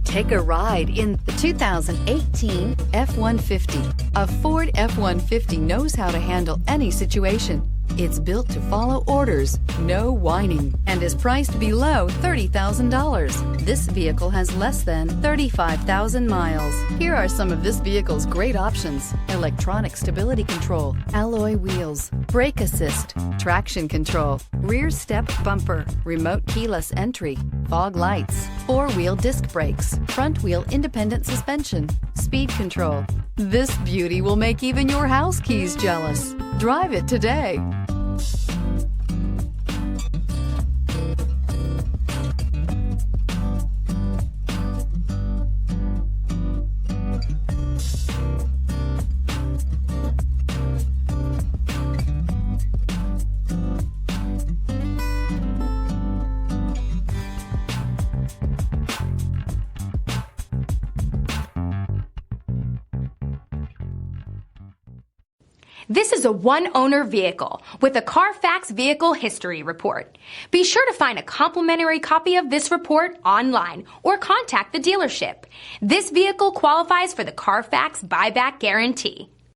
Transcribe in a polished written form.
Take a ride in the 2018 F-150. A Ford F-150 knows how to handle any situation. It's built to follow orders, no whining, and is priced below $30,000. This vehicle has less than 35,000 miles. Here are some of this vehicle's great options: electronic stability control, alloy wheels, brake assist, traction control, rear step bumper, remote keyless entry, fog lights, four-wheel disc brakes, front-wheel independent suspension, speed control. This beauty will make even your house keys jealous. Drive it today. This is a one-owner vehicle with a Carfax Vehicle History Report. Be sure to find a complimentary copy of this report online or contact the dealership. This vehicle qualifies for the Carfax Buyback Guarantee.